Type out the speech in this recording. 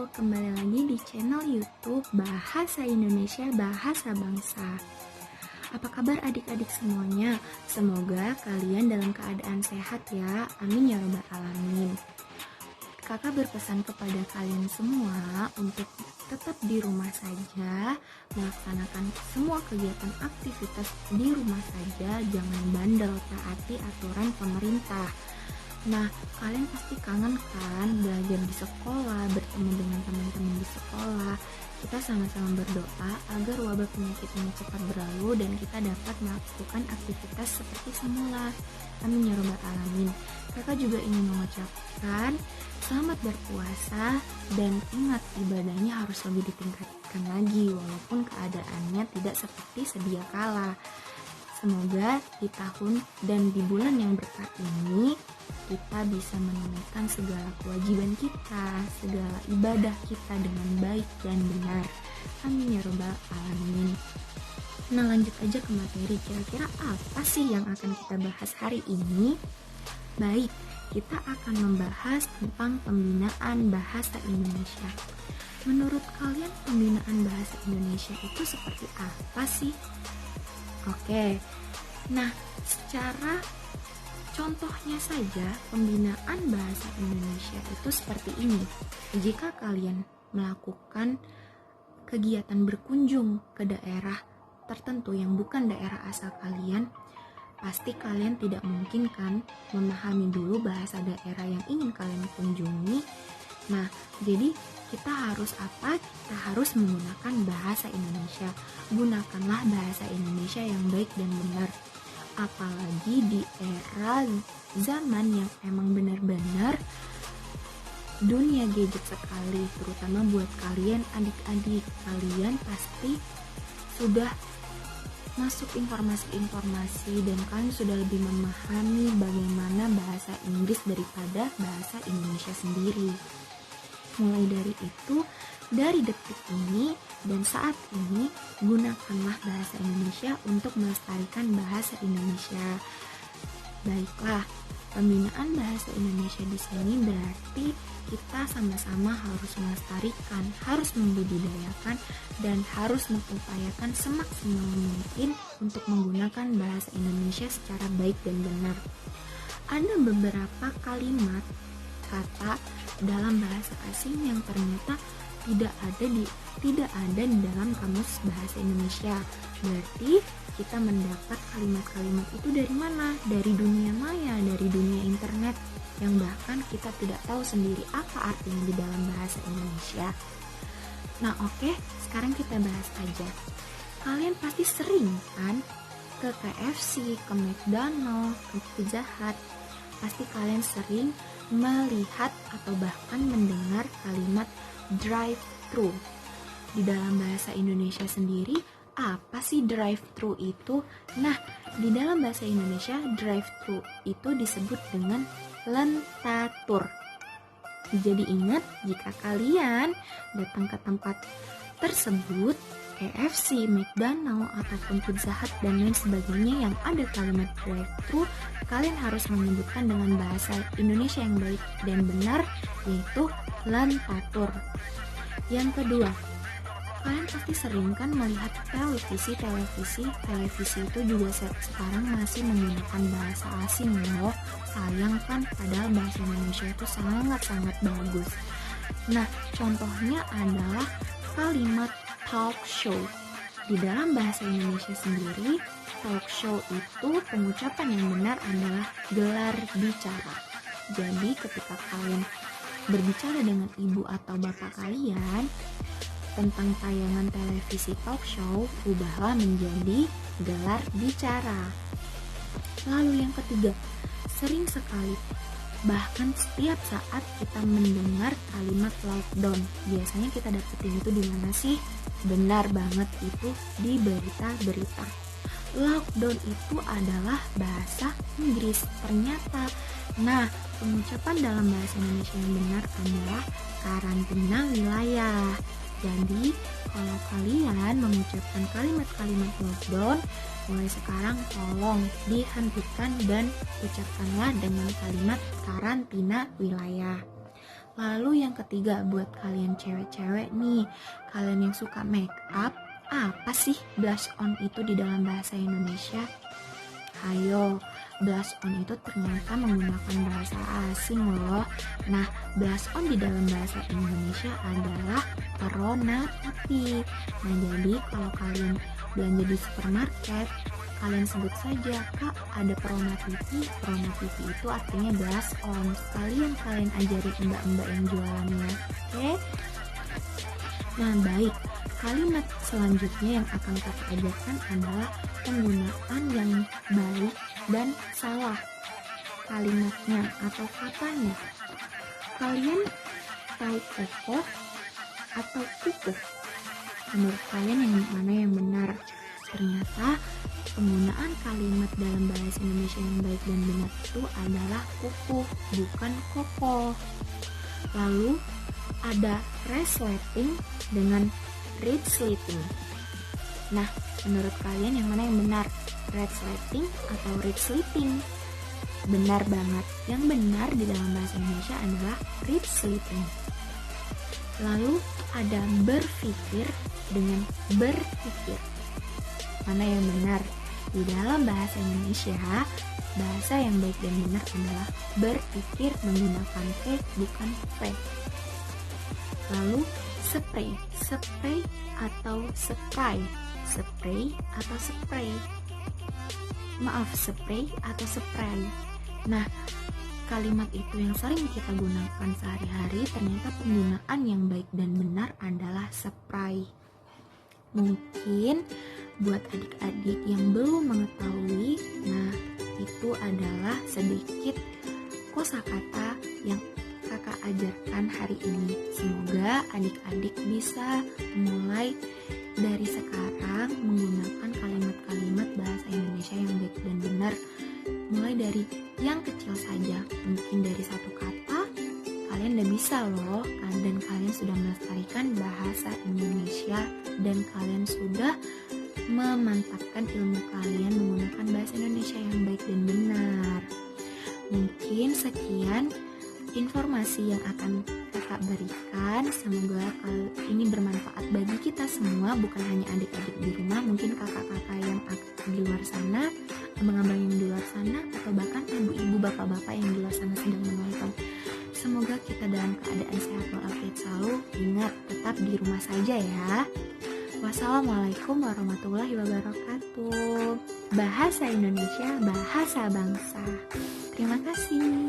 kembali lagi di channel YouTube Bahasa Indonesia Bahasa Bangsa. Apa kabar adik-adik semuanya? Semoga kalian dalam keadaan sehat ya. Amin ya robbal alamin. Kakak berpesan kepada kalian semua untuk tetap di rumah saja, melaksanakan semua kegiatan aktivitas di rumah saja, jangan bandel, taati aturan pemerintah. Nah, kalian pasti kangen kan belajar di sekolah, bertemu dengan teman-teman di sekolah. Kita sama-sama berdoa agar wabah penyakit ini cepat berlalu dan kita dapat melakukan aktivitas seperti semula. Amin ya robbal alamin. Kakak juga ingin mengucapkan selamat berpuasa dan ingat ibadahnya harus lebih ditingkatkan lagi walaupun keadaannya tidak seperti sedia kala. Semoga di tahun dan di bulan yang berkah ini kita bisa menunaikan segala kewajiban kita, segala ibadah kita dengan baik dan benar. Amin ya robbal alamin. Nah, lanjut aja ke materi. Kira-kira apa sih yang akan kita bahas hari ini? Baik, kita akan membahas tentang pembinaan bahasa Indonesia. Menurut kalian pembinaan bahasa Indonesia itu seperti apa sih? Oke, nah secara contohnya saja pembinaan bahasa Indonesia itu seperti ini. Jika kalian melakukan kegiatan berkunjung ke daerah tertentu yang bukan daerah asal kalian, pasti kalian tidak mungkin kan memahami dulu bahasa daerah yang ingin kalian kunjungi. Nah, jadi kita harus apa? Kita harus menggunakan bahasa Indonesia. Gunakanlah bahasa Indonesia yang baik dan benar. Apalagi di era zaman yang emang benar-benar dunia gadget sekali, terutama buat kalian adik-adik. Kalian pasti sudah masuk informasi-informasi dan kalian sudah lebih memahami bagaimana bahasa Inggris daripada bahasa Indonesia sendiri. Mulai dari itu, dari detik ini dan saat ini, gunakanlah bahasa Indonesia untuk melestarikan bahasa Indonesia. Baiklah, pembinaan bahasa Indonesia di sini berarti kita sama-sama harus melestarikan, harus membudidayakan, dan harus mengupayakan semaksimal mungkin untuk menggunakan bahasa Indonesia secara baik dan benar. Ada beberapa kalimat kata dalam bahasa asing yang ternyata tidak ada di dalam kamus bahasa Indonesia. Berarti kita mendapat kalimat-kalimat itu dari mana? Dari dunia maya, dari dunia internet, yang bahkan kita tidak tahu sendiri apa artinya di dalam bahasa Indonesia. Nah, oke, sekarang kita bahas aja. Kalian pasti sering kan ke KFC, ke McDonald, ke Pizza Hut. Pasti kalian sering melihat atau bahkan mendengar kalimat drive-thru. Di dalam bahasa Indonesia sendiri, apa sih drive-thru itu? Nah, di dalam bahasa Indonesia, drive-thru itu disebut dengan lentatur. Jadi ingat, jika kalian datang ke tempat tersebut, KFC, McDonald, ataupun Pizza Hut, dan lain sebagainya yang ada kalimat drive-thru, kalian harus menyebutkan dengan bahasa Indonesia yang baik dan benar, yaitu lentatur. Yang kedua, kalian pasti sering kan melihat televisi itu juga sekarang masih menggunakan bahasa asing loh. Sayang kan, padahal bahasa Indonesia itu sangat-sangat bagus. Nah, contohnya adalah kalimat talk show. Di dalam bahasa Indonesia sendiri, talk show itu pengucapan yang benar adalah gelar bicara. Jadi ketika kalian berbicara dengan ibu atau bapak kalian tentang tayangan televisi talk show, ubahlah menjadi gelar bicara. Lalu yang ketiga, sering sekali bahkan setiap saat kita mendengar kalimat lockdown. Biasanya kita dapetin itu di mana sih? Benar banget, itu di berita-berita. Lockdown itu adalah bahasa Inggris ternyata. Nah, pengucapan dalam bahasa Indonesia yang benar adalah karantina wilayah. Jadi, kalau kalian mengucapkan kalimat-kalimat lockdown, mulai sekarang tolong dihentikan dan ucapkanlah dengan kalimat karantina wilayah. Lalu yang ketiga, buat kalian cewek-cewek nih, kalian yang suka make up, apa sih blush on itu di dalam bahasa Indonesia? Ayo, blush on itu ternyata menggunakan bahasa asing loh. Nah, blush on di dalam bahasa Indonesia adalah perona pipi. Nah, jadi kalau kalian belanja di supermarket, kalian sebut saja, Kak, ada perona pipi. Perona pipi itu artinya blush on. Sekalian kalian ajari mbak-mbak yang jualannya. Oke? Nah, baik. Kalimat selanjutnya yang akan kakak ajarkan adalah penggunaan yang baik dan salah kalimatnya atau katanya. Kalian tahu kokoh atau kukuh? Menurut kalian yang mana yang benar? Ternyata penggunaan kalimat dalam bahasa Indonesia yang baik dan benar itu adalah kukuh, bukan kokoh. Lalu ada resleting dengan red sleeping. Nah, menurut kalian yang mana yang benar? Red sleeping atau red sleeping? Benar banget. Yang benar di dalam bahasa Indonesia adalah red sleeping. Lalu ada berpikir dengan berpikir. Mana yang benar? Di dalam bahasa Indonesia, bahasa yang baik dan benar adalah berpikir menggunakan P bukan P. Lalu spray, spray atau spray, spray atau spray. Maaf, spray atau spray. Nah, kalimat itu yang sering kita gunakan sehari-hari, ternyata penggunaan yang baik dan benar adalah spray. Mungkin buat adik-adik yang belum mengetahui, nah itu adalah sedikit kosakata yang kakak ajarkan hari ini. Semoga adik-adik bisa mulai dari sekarang menggunakan kalimat-kalimat bahasa Indonesia yang baik dan benar. Mulai dari yang kecil saja, mungkin dari satu kata, kalian udah bisa loh, dan kalian sudah melestarikan bahasa Indonesia, dan kalian sudah memantapkan ilmu kalian menggunakan bahasa Indonesia yang baik dan benar. Mungkin sekian informasi yang akan kakak berikan. Semoga ini bermanfaat bagi kita semua, bukan hanya adik-adik di rumah, mungkin kakak-kakak yang di luar sana, abang-abang yang di luar sana, atau bahkan ibu-ibu, bapak-bapak yang di luar sana sedang menonton. Semoga kita dalam keadaan sehat walafiat selalu. Ingat, tetap di rumah saja ya. Wassalamualaikum warahmatullahi wabarakatuh. Bahasa Indonesia, bahasa bangsa. Terima kasih.